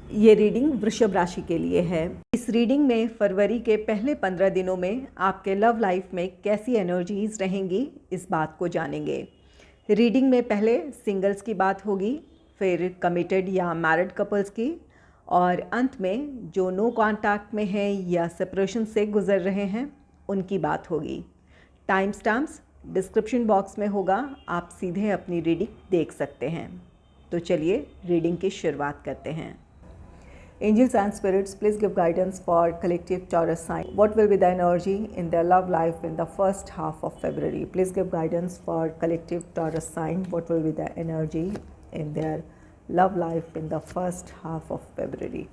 ये रीडिंग वृषभ राशि के लिए है। इस रीडिंग में फरवरी के पहले 15 दिनों में आपके लव लाइफ में कैसी एनर्जीज रहेंगी, इस बात को जानेंगे। रीडिंग में पहले सिंगल्स की बात होगी, फिर कमिटेड या मैरिड कपल्स की, और अंत में जो नो कॉन्टैक्ट में हैं या सेपरेशन से गुजर रहे हैं उनकी बात होगी। टाइम स्टैम्प्स डिस्क्रिप्शन बॉक्स में होगा, आप सीधे अपनी रीडिंग देख सकते हैं। तो चलिए रीडिंग की शुरुआत करते हैं। Angels and spirits, please give guidance for collective Taurus sign. What will be the energy in their love life in the first half of February? Please give guidance for collective Taurus sign. What will be the energy in their love life in the first half of February?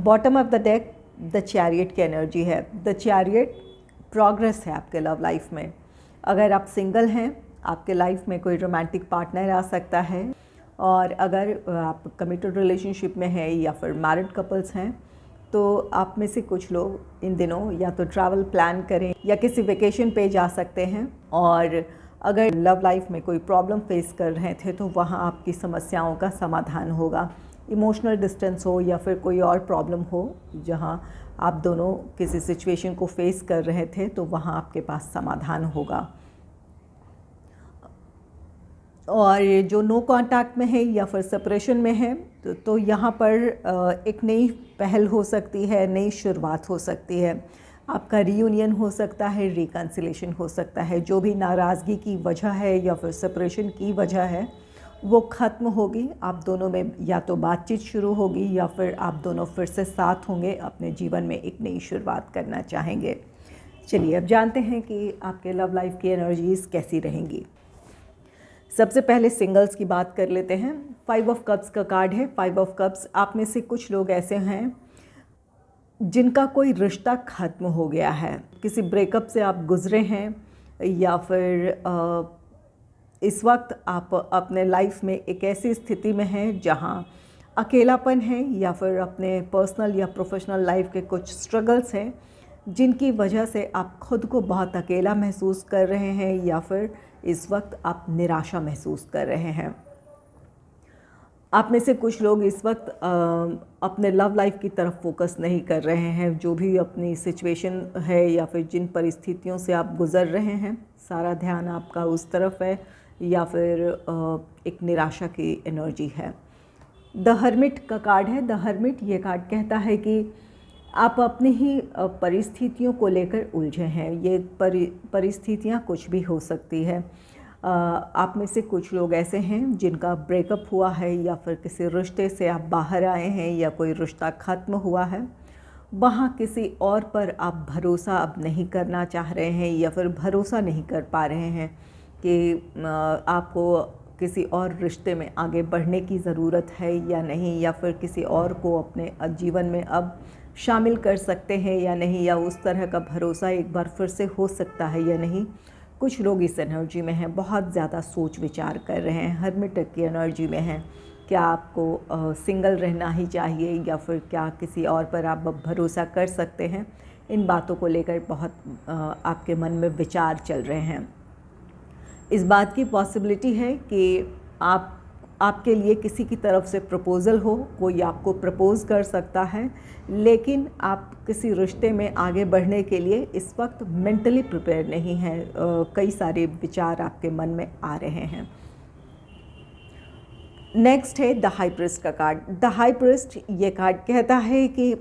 Bottom of the deck, the Chariot की energy है। The Chariot progress है आपके love life में। अगर आप single हैं, आपके life में कोई रोमांटिक पार्टनर आ सकता है, और अगर आप कमिटेड रिलेशनशिप में हैं या फिर मैरिड कपल्स हैं, तो आप में से कुछ लोग इन दिनों या तो ट्रैवल प्लान करें या किसी वेकेशन पे जा सकते हैं। और अगर लव लाइफ में कोई प्रॉब्लम फेस कर रहे थे तो वहाँ आपकी समस्याओं का समाधान होगा। इमोशनल डिस्टेंस हो या फिर कोई और प्रॉब्लम हो जहाँ आप दोनों किसी सिचुएशन को फेस कर रहे थे, तो वहाँ आपके पास समाधान होगा। और जो नो कांटेक्ट में है या फिर सेपरेशन में है, तो यहाँ पर एक नई पहल हो सकती है, नई शुरुआत हो सकती है। आपका रीयूनियन हो सकता है, रिकन्सिलेशन हो सकता है। जो भी नाराज़गी की वजह है या फिर सेपरेशन की वजह है वो ख़त्म होगी। आप दोनों में या तो बातचीत शुरू होगी या फिर आप दोनों फिर से साथ होंगे, अपने जीवन में एक नई शुरुआत करना चाहेंगे। चलिए अब जानते हैं कि आपके लव लाइफ की एनर्जीज़ कैसी रहेंगी। सबसे पहले सिंगल्स की बात कर लेते हैं। 5 ऑफ कप्स का कार्ड है। 5 ऑफ कप्स, आप में से कुछ लोग ऐसे हैं जिनका कोई रिश्ता ख़त्म हो गया है। किसी ब्रेकअप से आप गुज़रे हैं या फिर इस वक्त आप अपने लाइफ में एक ऐसी स्थिति में हैं जहां अकेलापन है या फिर अपने पर्सनल या प्रोफेशनल लाइफ के कुछ स्ट्रगल्स हैं जिनकी वजह से आप खुद को बहुत अकेला महसूस कर रहे हैं या फिर इस वक्त आप निराशा महसूस कर रहे हैं। आप में से कुछ लोग इस वक्त अपने लव लाइफ की तरफ फोकस नहीं कर रहे हैं। जो भी अपनी सिचुएशन है या फिर जिन परिस्थितियों से आप गुज़र रहे हैं, सारा ध्यान आपका उस तरफ है या फिर एक निराशा की एनर्जी है। द हर्मिट का कार्ड है। द हर्मिट, ये कार्ड कहता है कि आप अपनी ही परिस्थितियों को लेकर उलझे हैं। ये परिस्थितियाँ कुछ भी हो सकती है। आप में से कुछ लोग ऐसे हैं जिनका ब्रेकअप हुआ है या फिर किसी रिश्ते से आप बाहर आए हैं या कोई रिश्ता ख़त्म हुआ है। वहाँ किसी और पर आप भरोसा अब नहीं करना चाह रहे हैं या फिर भरोसा नहीं कर पा रहे हैं कि आपको किसी और रिश्ते में आगे बढ़ने की ज़रूरत है या नहीं, या फिर किसी और को अपने जीवन में अब शामिल कर सकते हैं या नहीं, या उस तरह का भरोसा एक बार फिर से हो सकता है या नहीं। कुछ लोग इस एनर्जी में हैं, बहुत ज़्यादा सोच विचार कर रहे हैं, हर्मिट की एनर्जी में हैं। क्या आपको सिंगल रहना ही चाहिए या फिर क्या किसी और पर आप भरोसा कर सकते हैं? इन बातों को लेकर बहुत आपके मन में विचार चल रहे हैं। इस बात की पॉसिबिलिटी है कि आपके लिए किसी की तरफ से प्रपोज़ल हो, कोई आपको प्रपोज़ कर सकता है, लेकिन आप किसी रिश्ते में आगे बढ़ने के लिए इस वक्त मेंटली प्रिपेयर नहीं हैं। कई सारे विचार आपके मन में आ रहे हैं। नेक्स्ट है द हाई प्रीस्ट का कार्ड। द हाई प्रीस्ट, ये कार्ड कहता है कि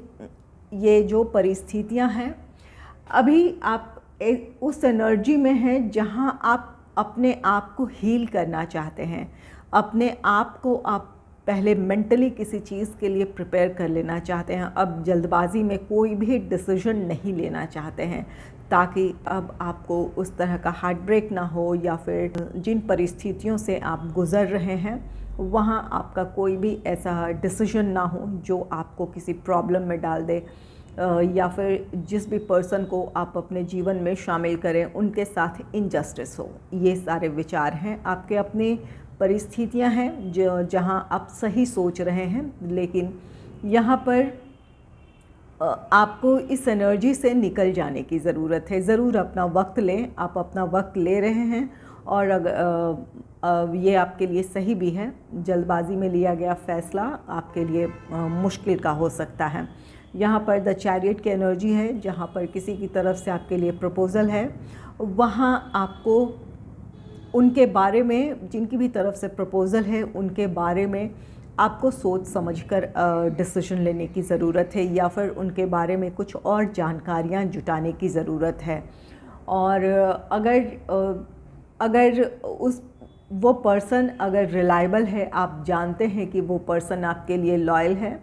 ये जो परिस्थितियां हैं, अभी आप उस एनर्जी में हैं जहां आप अपने आप को हील करना चाहते हैं। अपने आप को आप पहले मेंटली किसी चीज़ के लिए प्रिपेयर कर लेना चाहते हैं। अब जल्दबाजी में कोई भी डिसीजन नहीं लेना चाहते हैं, ताकि अब आपको उस तरह का हार्ट ब्रेक ना हो या फिर जिन परिस्थितियों से आप गुज़र रहे हैं वहाँ आपका कोई भी ऐसा डिसीजन ना हो जो आपको किसी प्रॉब्लम में डाल दे, या फिर जिस भी पर्सन को आप अपने जीवन में शामिल करें उनके साथ इनजस्टिस हो। ये सारे विचार हैं आपके, अपने परिस्थितियां हैं जो जहां आप सही सोच रहे हैं, लेकिन यहाँ पर आपको इस एनर्जी से निकल जाने की ज़रूरत है। ज़रूर अपना वक्त लें, आप अपना वक्त ले रहे हैं और ये आपके लिए सही भी है। जल्दबाजी में लिया गया फ़ैसला आपके लिए मुश्किल का हो सकता है। यहाँ पर द चैरियट की एनर्जी है, जहाँ पर किसी की तरफ से आपके लिए प्रपोज़ल है। वहाँ आपको उनके बारे में, जिनकी भी तरफ से प्रपोज़ल है, उनके बारे में आपको सोच समझकर डिसीजन लेने की ज़रूरत है, या फिर उनके बारे में कुछ और जानकारियाँ जुटाने की ज़रूरत है। और अगर वो पर्सन अगर रिलायबल है, आप जानते हैं कि वो पर्सन आपके लिए लॉयल है,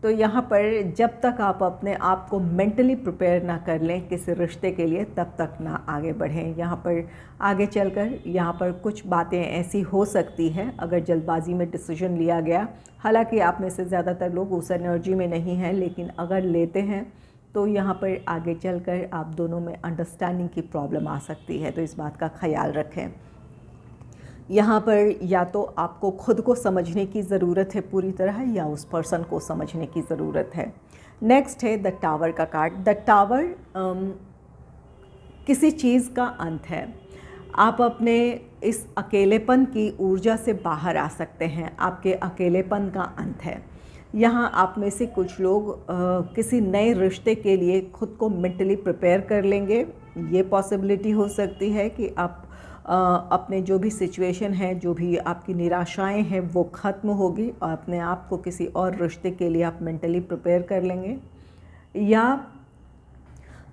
तो यहाँ पर जब तक आप अपने आप को मेंटली प्रिपेयर ना कर लें किसी रिश्ते के लिए, तब तक ना आगे बढ़ें। यहाँ पर आगे चलकर यहाँ पर कुछ बातें ऐसी हो सकती हैं अगर जल्दबाजी में डिसीजन लिया गया। हालांकि आप में से ज़्यादातर लोग उस एनर्जी में नहीं हैं, लेकिन अगर लेते हैं तो यहाँ पर आगे चलकर आप दोनों में अंडरस्टैंडिंग की प्रॉब्लम आ सकती है, तो इस बात का ख्याल रखें। यहाँ पर या तो आपको खुद को समझने की ज़रूरत है पूरी तरह, या उस पर्सन को समझने की ज़रूरत है। नेक्स्ट है द टावर का कार्ड। द टावर किसी चीज़ का अंत है। आप अपने इस अकेलेपन की ऊर्जा से बाहर आ सकते हैं। आपके अकेलेपन का अंत है। यहाँ आप में से कुछ लोग किसी नए रिश्ते के लिए खुद को मेंटली प्रिपेयर कर लेंगे। ये पॉसिबिलिटी हो सकती है कि आप अपने जो भी सिचुएशन है, जो भी आपकी निराशाएं हैं, वो ख़त्म होगी और अपने आप को किसी और रिश्ते के लिए आप मेंटली प्रिपेयर कर लेंगे। या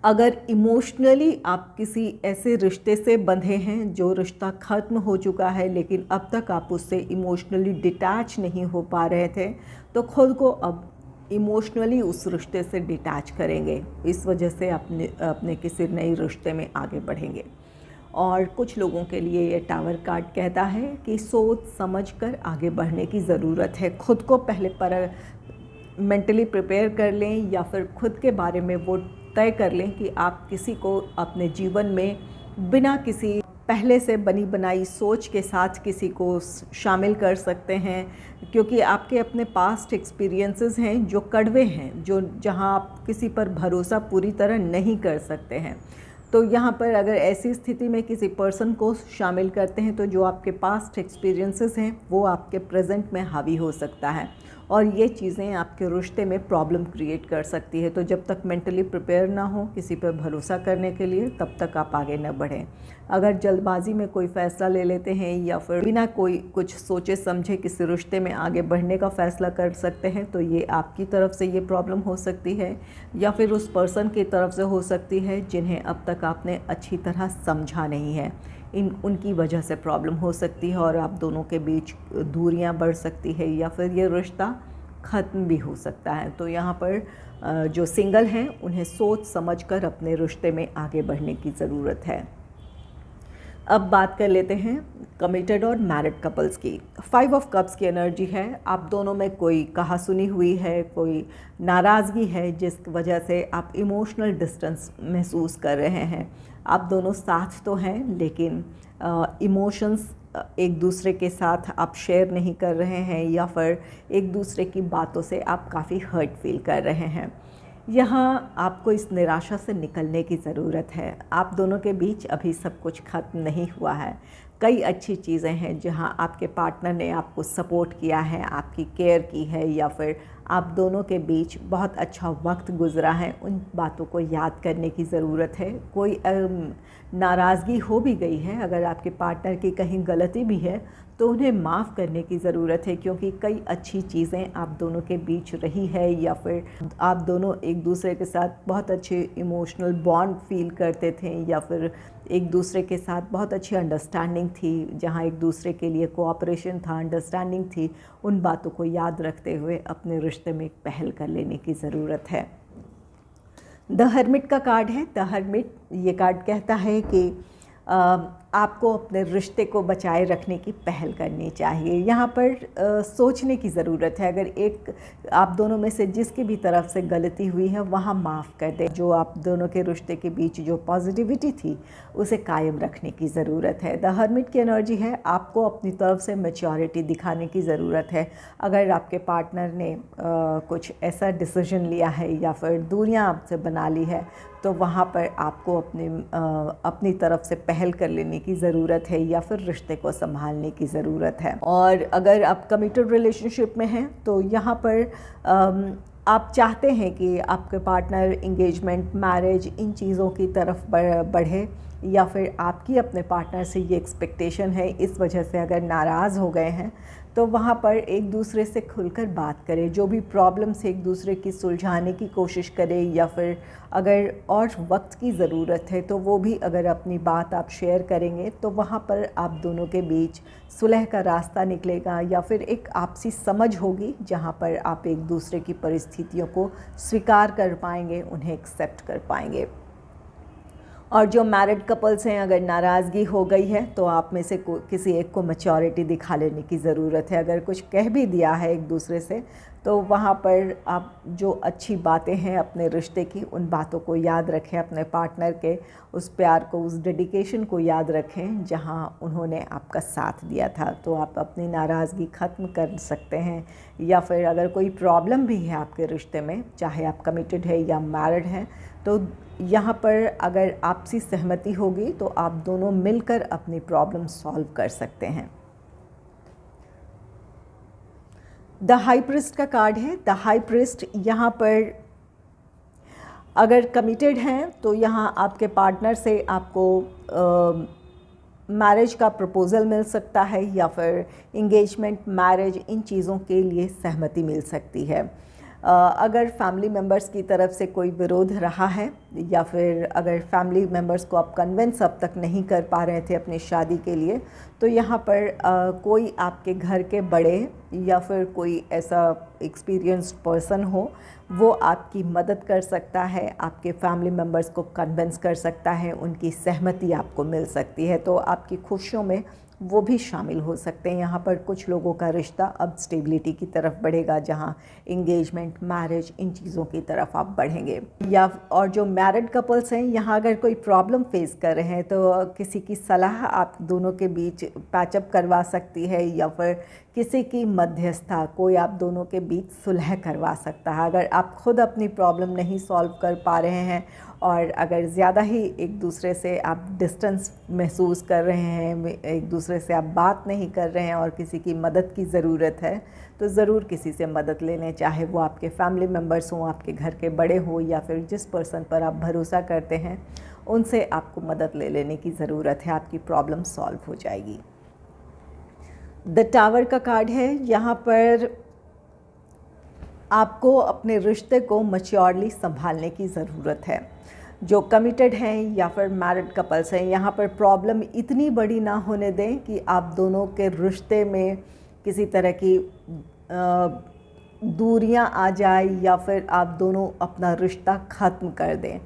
अगर इमोशनली आप किसी ऐसे रिश्ते से बंधे हैं जो रिश्ता ख़त्म हो चुका है, लेकिन अब तक आप उससे इमोशनली डिटैच नहीं हो पा रहे थे, तो खुद को अब इमोशनली उस रिश्ते से डिटैच करेंगे। इस वजह से अपने किसी नए रिश्ते में आगे बढ़ेंगे। और कुछ लोगों के लिए ये टावर कार्ड कहता है कि सोच समझकर आगे बढ़ने की ज़रूरत है। खुद को पहले मेंटली प्रिपेयर कर लें, या फिर खुद के बारे में वो तय कर लें कि आप किसी को अपने जीवन में बिना किसी पहले से बनी बनाई सोच के साथ किसी को शामिल कर सकते हैं, क्योंकि आपके अपने पास्ट एक्सपीरियंसेस हैं जो कड़वे हैं, जो जहां आप किसी पर भरोसा पूरी तरह नहीं कर सकते हैं। तो यहाँ पर अगर ऐसी स्थिति में किसी पर्सन को शामिल करते हैं, तो जो आपके पास्ट एक्सपीरियंसेस हैं वो आपके प्रेजेंट में हावी हो सकता है, और ये चीज़ें आपके रिश्ते में प्रॉब्लम क्रिएट कर सकती है। तो जब तक मेंटली प्रिपेयर ना हो किसी पर भरोसा करने के लिए, तब तक आप आगे न बढ़ें। अगर जल्दबाजी में कोई फ़ैसला ले लेते हैं, या फिर बिना कोई कुछ सोचे समझे किसी रिश्ते में आगे बढ़ने का फ़ैसला कर सकते हैं, तो ये आपकी तरफ से ये प्रॉब्लम हो सकती है, या फिर उस पर्सन की तरफ से हो सकती है जिन्हें अब तक आपने अच्छी तरह समझा नहीं है। उनकी वजह से प्रॉब्लम हो सकती है, और आप दोनों के बीच दूरियां बढ़ सकती है, या फिर ये रिश्ता ख़त्म भी हो सकता है। तो यहाँ पर जो सिंगल हैं उन्हें सोच समझकर अपने रिश्ते में आगे बढ़ने की ज़रूरत है। अब बात कर लेते हैं कमिटेड और मैरिड कपल्स की। 5 ऑफ कप्स की एनर्जी है। आप दोनों में कोई कहा सुनी हुई है, कोई नाराज़गी है, जिस वजह से आप इमोशनल डिस्टेंस महसूस कर रहे हैं। आप दोनों साथ तो हैं, लेकिन इमोशंस एक दूसरे के साथ आप शेयर नहीं कर रहे हैं, या फिर एक दूसरे की बातों से आप काफ़ी हर्ट फील कर रहे हैं। यहाँ आपको इस निराशा से निकलने की ज़रूरत है। आप दोनों के बीच अभी सब कुछ ख़त्म नहीं हुआ है। कई अच्छी चीज़ें हैं जहाँ आपके पार्टनर ने आपको सपोर्ट किया है, आपकी केयर की है, या फिर आप दोनों के बीच बहुत अच्छा वक्त गुज़रा है। उन बातों को याद करने की ज़रूरत है। कोई नाराज़गी हो भी गई है, अगर आपके पार्टनर की कहीं गलती भी है, तो उन्हें माफ़ करने की ज़रूरत है, क्योंकि कई अच्छी चीज़ें आप दोनों के बीच रही है, या फिर आप दोनों एक दूसरे के साथ बहुत अच्छे इमोशनल बॉन्ड फील करते थे, या फिर एक दूसरे के साथ बहुत अच्छी अंडरस्टैंडिंग थी, जहाँ एक दूसरे के लिए कोऑपरेशन था, अंडरस्टैंडिंग थी। उन बातों को याद रखते हुए अपने रिश्ते में एक पहल कर लेने की ज़रूरत है। द हर्मिट का कार्ड है। द हर्मिट, ये कार्ड कहता है कि आपको अपने रिश्ते को बचाए रखने की पहल करनी चाहिए। यहाँ पर सोचने की ज़रूरत है। अगर एक आप दोनों में से जिसकी भी तरफ से गलती हुई है, वहाँ माफ़ कर दें। जो आप दोनों के रिश्ते के बीच जो पॉजिटिविटी थी, उसे कायम रखने की ज़रूरत है। द हर्मिट की एनर्जी है, आपको अपनी तरफ से मैच्योरिटी दिखाने की ज़रूरत है। अगर आपके पार्टनर ने कुछ ऐसा डिसीजन लिया है, या फिर दूरियाँ आपसे बना ली है, तो वहाँ पर आपको अपनी तरफ से पहल कर लेने की ज़रूरत है या फिर रिश्ते को संभालने की ज़रूरत है। और अगर आप कमिटेड रिलेशनशिप में हैं तो यहाँ पर आप चाहते हैं कि आपके पार्टनर एंगेजमेंट, मैरिज, इन चीज़ों की तरफ बढ़े, या फिर आपकी अपने पार्टनर से ये एक्सपेक्टेशन है, इस वजह से अगर नाराज़ हो गए हैं तो वहाँ पर एक दूसरे से खुलकर बात करें, जो भी प्रॉब्लम्स एक दूसरे की सुलझाने की कोशिश करें, या फिर अगर और वक्त की ज़रूरत है तो वो भी अगर अपनी बात आप शेयर करेंगे तो वहाँ पर आप दोनों के बीच सुलह का रास्ता निकलेगा, या फिर एक आपसी समझ होगी जहाँ पर आप एक दूसरे की परिस्थितियों को स्वीकार कर पाएंगे, उन्हें एक्सेप्ट कर पाएंगे। और जो मैरिड कपल्स हैं, अगर नाराज़गी हो गई है तो आप में से किसी एक को मैच्योरिटी दिखा लेने की ज़रूरत है। अगर कुछ कह भी दिया है एक दूसरे से तो वहाँ पर आप जो अच्छी बातें हैं अपने रिश्ते की, उन बातों को याद रखें, अपने पार्टनर के उस प्यार को, उस डेडिकेशन को याद रखें जहाँ उन्होंने आपका साथ दिया था। तो आप अपनी नाराज़गी ख़त्म कर सकते हैं। या फिर अगर कोई प्रॉब्लम भी है आपके रिश्ते में, चाहे आप कमिटेड है या मैरिड हैं, तो यहाँ पर अगर आपसी सहमति होगी तो आप दोनों मिलकर अपनी प्रॉब्लम सॉल्व कर सकते हैं। द हाई प्रीस्ट का कार्ड है। द हाई प्रीस्ट यहाँ पर अगर कमिटेड हैं तो यहाँ आपके पार्टनर से आपको मैरिज का प्रपोज़ल मिल सकता है, या फिर इंगेजमेंट, मैरिज, इन चीज़ों के लिए सहमति मिल सकती है। अगर फैमिली मेम्बर्स की तरफ से कोई विरोध रहा है, या फिर अगर फैमिली मेम्बर्स को आप कन्विंस अब तक नहीं कर पा रहे थे अपनी शादी के लिए, तो यहाँ पर कोई आपके घर के बड़े या फिर कोई ऐसा एक्सपीरियंस्ड पर्सन हो, वो आपकी मदद कर सकता है, आपके फैमिली मेम्बर्स को कन्विंस कर सकता है, उनकी सहमति आपको मिल सकती है। तो आपकी खुशियों में वो भी शामिल हो सकते हैं। यहाँ पर कुछ लोगों का रिश्ता अब स्टेबिलिटी की तरफ बढ़ेगा, जहाँ इंगेजमेंट, मैरिज, इन चीज़ों की तरफ आप बढ़ेंगे। या और जो मैरिड कपल्स हैं, यहाँ अगर कोई प्रॉब्लम फेस कर रहे हैं तो किसी की सलाह आप दोनों के बीच पैचअप करवा सकती है, या फिर किसी की मध्यस्थता, कोई आप दोनों के बीच सुलह करवा सकता है। अगर आप खुद अपनी प्रॉब्लम नहीं सॉल्व कर पा रहे हैं और अगर ज़्यादा ही एक दूसरे से आप डिस्टेंस महसूस कर रहे हैं, एक दूसरे से आप बात नहीं कर रहे हैं और किसी की मदद की ज़रूरत है, तो ज़रूर किसी से मदद ले लें, चाहे वो आपके फैमिली मेम्बर्स हों, आपके घर के बड़े हों, या फिर जिस पर्सन पर आप भरोसा करते हैं उनसे आपको मदद ले लेने की ज़रूरत है। आपकी प्रॉब्लम सॉल्व हो जाएगी। द टावर का कार्ड है। यहाँ पर आपको अपने रिश्ते को मैच्योरली संभालने की ज़रूरत है। जो कमिटेड हैं या फिर मैरिड कपल्स हैं, यहाँ पर प्रॉब्लम इतनी बड़ी ना होने दें कि आप दोनों के रिश्ते में किसी तरह की दूरियां आ जाए, या फिर आप दोनों अपना रिश्ता ख़त्म कर दें।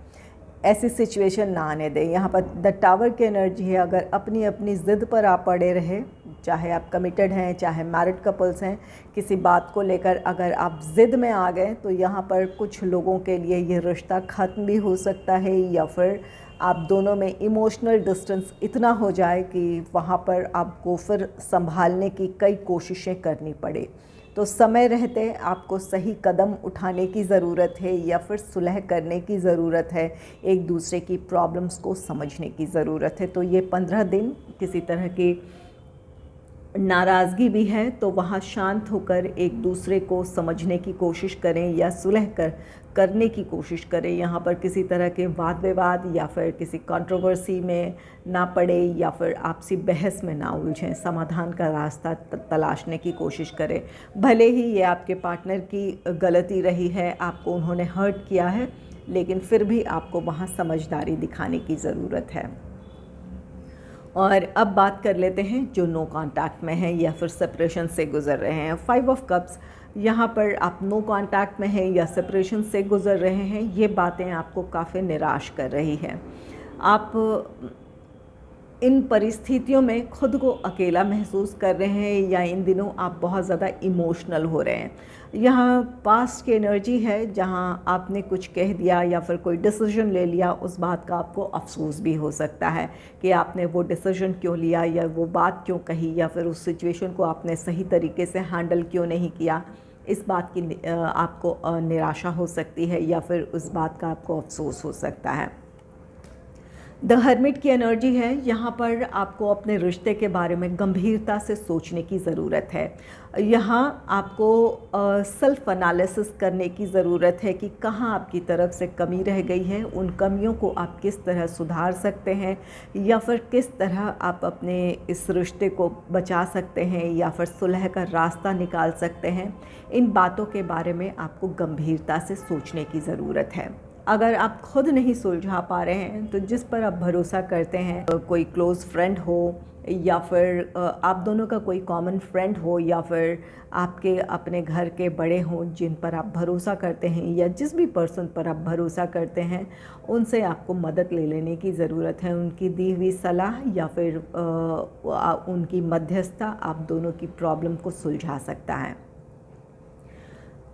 ऐसी सिचुएशन ना आने दें। यहाँ पर द टावर की एनर्जी है। अगर अपनी अपनी ज़िद पर आप पड़े रहे, चाहे आप कमिटेड हैं चाहे मैरिड कपल्स हैं, किसी बात को लेकर अगर आप ज़िद में आ गए तो यहाँ पर कुछ लोगों के लिए ये रिश्ता ख़त्म भी हो सकता है, या फिर आप दोनों में इमोशनल डिस्टेंस इतना हो जाए कि वहाँ पर आपको फिर संभालने की कई कोशिशें करनी पड़े। तो समय रहते आपको सही कदम उठाने की ज़रूरत है, या फिर सुलह करने की ज़रूरत है, एक दूसरे की प्रॉब्लम्स को समझने की ज़रूरत है। तो ये 15 दिन किसी तरह की नाराज़गी भी है तो वहाँ शांत होकर एक दूसरे को समझने की कोशिश करें, या सुलह करने की कोशिश करें। यहाँ पर किसी तरह के वाद विवाद या फिर किसी कंट्रोवर्सी में ना पड़े, या फिर आपसी बहस में ना उलझें। समाधान का रास्ता तलाशने की कोशिश करें। भले ही ये आपके पार्टनर की गलती रही है, आपको उन्होंने हर्ट किया है, लेकिन फिर भी आपको वहाँ समझदारी दिखाने की ज़रूरत है। और अब बात कर लेते हैं जो नो कांटेक्ट में हैं या फिर सेपरेशन से गुज़र रहे हैं। 5 ऑफ कप्स, यहाँ पर आप नो कांटेक्ट में हैं या सेपरेशन से गुज़र रहे हैं, ये बातें आपको काफ़ी निराश कर रही हैं। आप इन परिस्थितियों में खुद को अकेला महसूस कर रहे हैं, या इन दिनों आप बहुत ज़्यादा इमोशनल हो रहे हैं। यहाँ पास्ट की एनर्जी है, जहाँ आपने कुछ कह दिया या फिर कोई डिसीजन ले लिया, उस बात का आपको अफसोस भी हो सकता है कि आपने वो डिसीजन क्यों लिया, या वो बात क्यों कही, या फिर उस सिचुएशन को आपने सही तरीके से हैंडल क्यों नहीं किया। इस बात की आपको निराशा हो सकती है, या फिर उस बात का आपको अफसोस हो सकता है। द हर्मिट की एनर्जी है, यहाँ पर आपको अपने रिश्ते के बारे में गंभीरता से सोचने की ज़रूरत है। यहाँ आपको सेल्फ एनालिसिस करने की ज़रूरत है कि कहाँ आपकी तरफ से कमी रह गई है, उन कमियों को आप किस तरह सुधार सकते हैं, या फिर किस तरह आप अपने इस रिश्ते को बचा सकते हैं या फिर सुलह का रास्ता निकाल सकते हैं। इन बातों के बारे में आपको गंभीरता से सोचने की ज़रूरत है। अगर आप खुद नहीं सुलझा पा रहे हैं तो जिस पर आप भरोसा करते हैं, कोई क्लोज़ फ्रेंड हो या फिर आप दोनों का कोई कॉमन फ्रेंड हो या फिर आपके अपने घर के बड़े हों जिन पर आप भरोसा करते हैं, या जिस भी पर्सन पर आप भरोसा करते हैं, उनसे आपको मदद ले लेने की ज़रूरत है। उनकी दी हुई सलाह या फिर उनकी मध्यस्थता आप दोनों की प्रॉब्लम को सुलझा सकता है।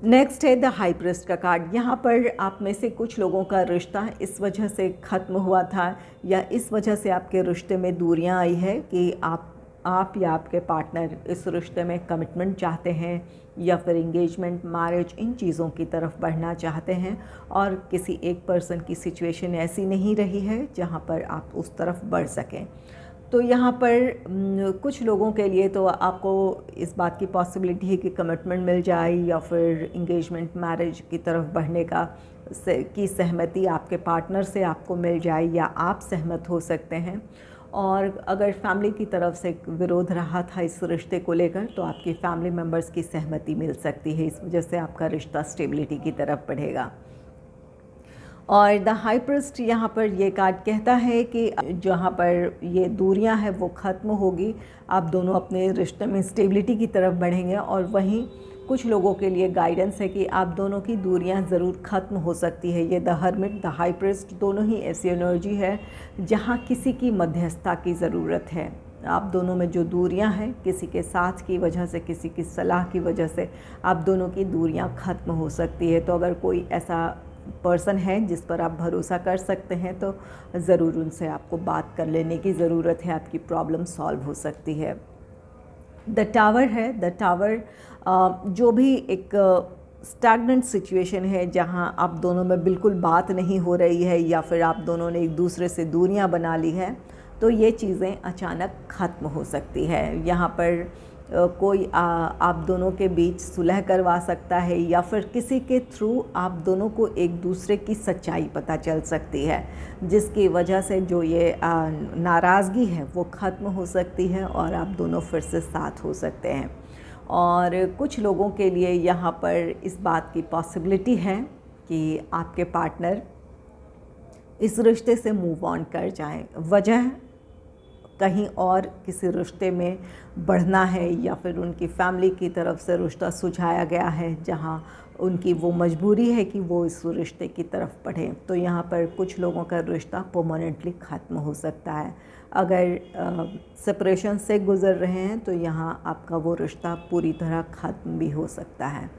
नेक्स्ट है द हाई प्रीस्ट का कार्ड। यहाँ पर आप में से कुछ लोगों का रिश्ता इस वजह से ख़त्म हुआ था या इस वजह से आपके रिश्ते में दूरियाँ आई है कि आप या आपके पार्टनर इस रिश्ते में कमिटमेंट चाहते हैं या फिर इंगेजमेंट, मैरिज, इन चीज़ों की तरफ बढ़ना चाहते हैं, और किसी एक पर्सन की सिचुएशन ऐसी नहीं रही है जहाँ पर आप उस तरफ बढ़ सकें। तो यहाँ पर कुछ लोगों के लिए तो आपको इस बात की पॉसिबिलिटी है कि कमिटमेंट मिल जाए या फिर इंगेजमेंट, मैरिज की तरफ बढ़ने की सहमति आपके पार्टनर से आपको मिल जाए या आप सहमत हो सकते हैं। और अगर फैमिली की तरफ से विरोध रहा था इस रिश्ते को लेकर तो आपकी फैमिली मेम्बर्स की सहमति मिल सकती है। इस वजह से आपका रिश्ता स्टेबिलिटी की तरफ बढ़ेगा। और द हाई प्रीस्ट यहाँ पर ये कार्ड कहता है कि जहाँ पर ये दूरियाँ हैं वो ख़त्म होगी, आप दोनों अपने रिश्ते में स्टेबिलिटी की तरफ बढ़ेंगे। और वहीं कुछ लोगों के लिए गाइडेंस है कि आप दोनों की दूरियाँ ज़रूर ख़त्म हो सकती है। ये the hermit, the high priest दोनों ही ऐसी एनर्जी है जहाँ किसी की मध्यस्थता की ज़रूरत है। आप दोनों में जो दूरियां हैं, किसी के साथ की वजह से, किसी की सलाह की वजह से आप दोनों की दूरियां ख़त्म हो सकती है। तो अगर कोई ऐसा पर्सन है जिस पर आप भरोसा कर सकते हैं तो ज़रूर उनसे आपको बात कर लेने की ज़रूरत है, आपकी प्रॉब्लम सॉल्व हो सकती है। द टावर है, द टावर जो भी एक स्टैग्नेंट सिचुएशन है जहां आप दोनों में बिल्कुल बात नहीं हो रही है या फिर आप दोनों ने एक दूसरे से दूरियां बना ली हैं, तो ये चीज़ें अचानक ख़त्म हो सकती है। यहाँ पर कोई आप दोनों के बीच सुलह करवा सकता है या फिर किसी के थ्रू आप दोनों को एक दूसरे की सच्चाई पता चल सकती है, जिसकी वजह से जो ये नाराज़गी है वो ख़त्म हो सकती है और आप दोनों फिर से साथ हो सकते हैं। और कुछ लोगों के लिए यहाँ पर इस बात की पॉसिबिलिटी है कि आपके पार्टनर इस रिश्ते से मूव ऑन कर जाएं। वजह कहीं और किसी रिश्ते में बढ़ना है या फिर उनकी फैमिली की तरफ से रिश्ता सुझाया गया है जहां उनकी वो मजबूरी है कि वो इस रिश्ते की तरफ बढ़ें। तो यहाँ पर कुछ लोगों का रिश्ता परमानेंटली ख़त्म हो सकता है। अगर सेपरेशन से गुज़र रहे हैं तो यहाँ आपका वो रिश्ता पूरी तरह ख़त्म भी हो सकता है।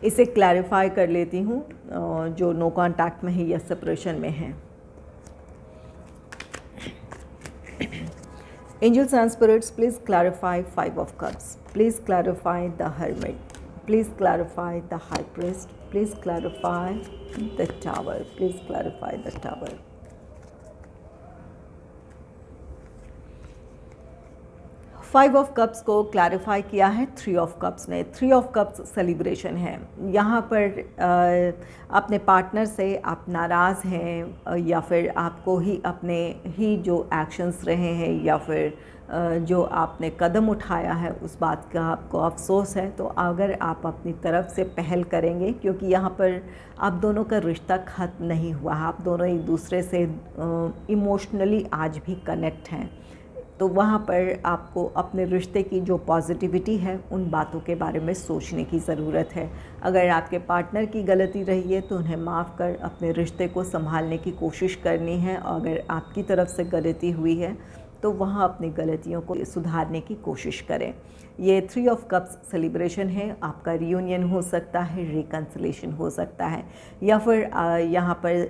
इसे क्लैरिफाई कर लेती हूँ जो नो कॉन्टैक्ट में है या सेपरेशन में है। Angels and spirits, please clarify Five of Cups. Please clarify the Hermit. Please clarify the High Priest. Please clarify the Tower. Please clarify the Tower. Five of cups को clarify किया है three of cups ने। Three of cups celebration है। यहाँ पर अपने partner से आप नाराज़ हैं या फिर आपको ही अपने ही जो एक्शंस रहे हैं या फिर जो आपने कदम उठाया है उस बात का आपको अफसोस है। तो अगर आप अपनी तरफ से पहल करेंगे, क्योंकि यहाँ पर आप दोनों का रिश्ता ख़त्म नहीं हुआ, आप दोनों एक दूसरे से इमोशनली आज भी कनेक्ट हैं, तो वहाँ पर आपको अपने रिश्ते की जो पॉजिटिविटी है उन बातों के बारे में सोचने की ज़रूरत है। अगर आपके पार्टनर की गलती रही है तो उन्हें माफ़ कर अपने रिश्ते को संभालने की कोशिश करनी है। और अगर आपकी तरफ से गलती हुई है तो वहाँ अपनी गलतियों को सुधारने की कोशिश करें। ये 3 ऑफ कप्स सेलिब्रेशन है, आपका रियूनियन हो सकता है, रिकन्सिलेशन हो सकता है, या फिर यहाँ पर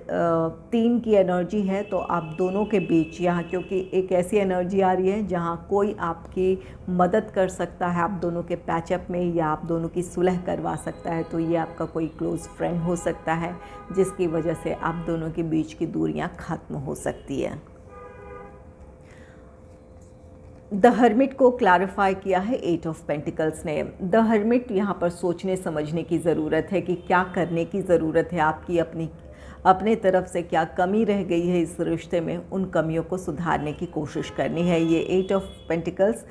3 की एनर्जी है तो आप दोनों के बीच यहाँ, क्योंकि एक ऐसी एनर्जी आ रही है जहाँ कोई आपकी मदद कर सकता है आप दोनों के पैचअप में, या आप दोनों की सुलह करवा सकता है। तो ये आपका कोई क्लोज़ फ्रेंड हो सकता है जिसकी वजह से आप दोनों के बीच की दूरियाँ ख़त्म हो सकती है। द हर्मिट को क्लैरिफाई किया है 8 ऑफ पेंटिकल्स ने। द हर्मिट यहाँ पर सोचने समझने की ज़रूरत है कि क्या करने की ज़रूरत है, आपकी अपने तरफ से क्या कमी रह गई है इस रिश्ते में, उन कमियों को सुधारने की कोशिश करनी है। ये 8 ऑफ पेंटिकल्स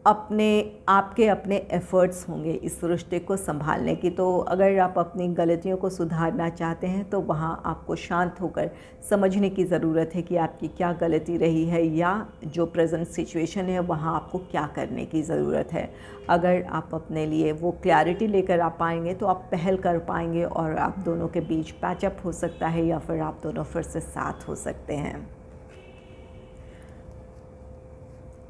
आपके अपने एफ़र्ट्स होंगे इस रिश्ते को संभालने की। तो अगर आप अपनी गलतियों को सुधारना चाहते हैं तो वहाँ आपको शांत होकर समझने की ज़रूरत है कि आपकी क्या गलती रही है, या जो प्रेजेंट सिचुएशन है वहाँ आपको क्या करने की ज़रूरत है। अगर आप अपने लिए वो क्लैरिटी लेकर आ पाएंगे तो आप पहल कर पाएंगे और आप दोनों के बीच पैचअप हो सकता है, या फिर आप दोनों फिर से साथ हो सकते हैं।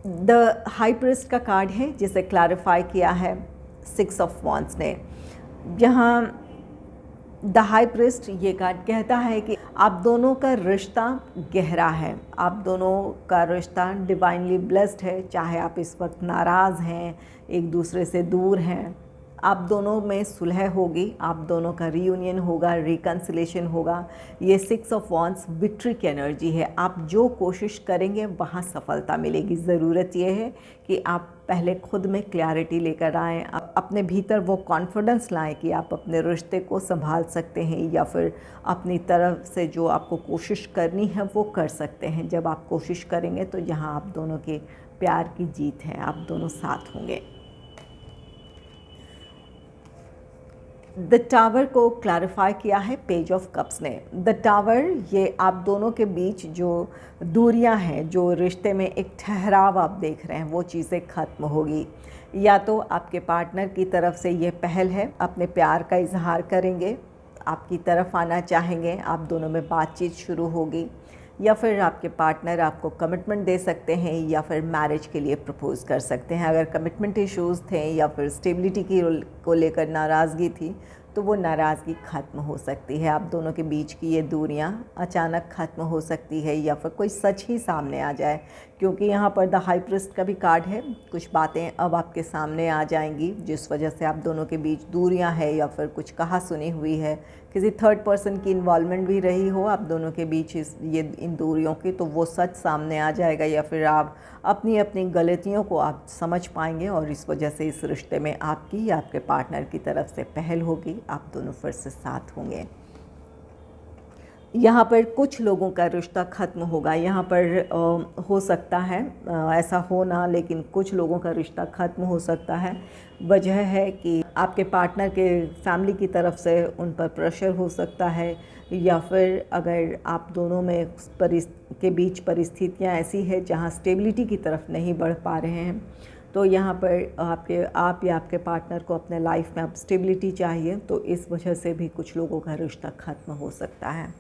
द हाई प्रीस्ट का कार्ड है जिसे क्लैरिफाई किया है 6 ऑफ वॉन्ड्स ने। यहाँ द हाई प्रीस्ट ये कार्ड कहता है कि आप दोनों का रिश्ता गहरा है, आप दोनों का रिश्ता डिवाइनली ब्लेस्ड है। चाहे आप इस वक्त नाराज़ हैं, एक दूसरे से दूर हैं, आप दोनों में सुलह होगी, आप दोनों का रीयूनियन होगा, रिकन्सिलेशन होगा। ये 6 ऑफ वॉन्ड्स विक्ट्री की एनर्जी है। आप जो कोशिश करेंगे वहाँ सफलता मिलेगी। ज़रूरत ये है कि आप पहले खुद में क्लैरिटी लेकर आएँ, अपने भीतर वो कॉन्फिडेंस लाएं कि आप अपने रिश्ते को संभाल सकते हैं, या फिर अपनी तरफ से जो आपको कोशिश करनी है वो कर सकते हैं। जब आप कोशिश करेंगे तो यहाँ आप दोनों के प्यार की जीत है, आप दोनों साथ होंगे। द टावर को क्लैरिफाई किया है पेज ऑफ कप्स ने। द टावर ये आप दोनों के बीच जो दूरियां हैं, जो रिश्ते में एक ठहराव आप देख रहे हैं, वो चीज़ें ख़त्म होगी। या तो आपके पार्टनर की तरफ से ये पहल है, अपने प्यार का इजहार करेंगे, आपकी तरफ आना चाहेंगे, आप दोनों में बातचीत शुरू होगी, या फिर आपके पार्टनर आपको कमिटमेंट दे सकते हैं, या फिर मैरिज के लिए प्रपोज़ कर सकते हैं। अगर कमिटमेंट इश्यूज़ थे या फिर स्टेबिलिटी को लेकर नाराज़गी थी तो वो नाराज़गी ख़त्म हो सकती है। आप दोनों के बीच की ये दूरियां अचानक ख़त्म हो सकती है, या फिर कोई सच ही सामने आ जाए, क्योंकि यहाँ पर द हाई प्रीस्ट का भी कार्ड है। कुछ बातें अब आपके सामने आ जाएंगी जिस वजह से आप दोनों के बीच दूरियां है, या फिर कुछ कहा सुनी हुई है, किसी थर्ड पर्सन की इन्वॉल्वमेंट भी रही हो आप दोनों के बीच इन दूरियों की, तो वो सच सामने आ जाएगा, या फिर आप अपनी अपनी गलतियों को आप समझ पाएंगे और इस वजह से इस रिश्ते में आपकी या आपके पार्टनर की तरफ से पहल होगी, आप दोनों फिर से साथ होंगे। यहाँ पर कुछ लोगों का रिश्ता ख़त्म होगा। यहाँ पर हो सकता है ऐसा हो ना, लेकिन कुछ लोगों का रिश्ता ख़त्म हो सकता है। वजह है कि आपके पार्टनर के फैमिली की तरफ से उन पर प्रेशर हो सकता है, या फिर अगर आप दोनों में के बीच परिस्थितियाँ ऐसी है जहाँ स्टेबिलिटी की तरफ नहीं बढ़ पा रहे हैं, तो यहाँ पर आप या आपके पार्टनर को अपने लाइफ में अब स्टेबिलिटी चाहिए, तो इस वजह से भी कुछ लोगों का रिश्ता ख़त्म हो सकता है।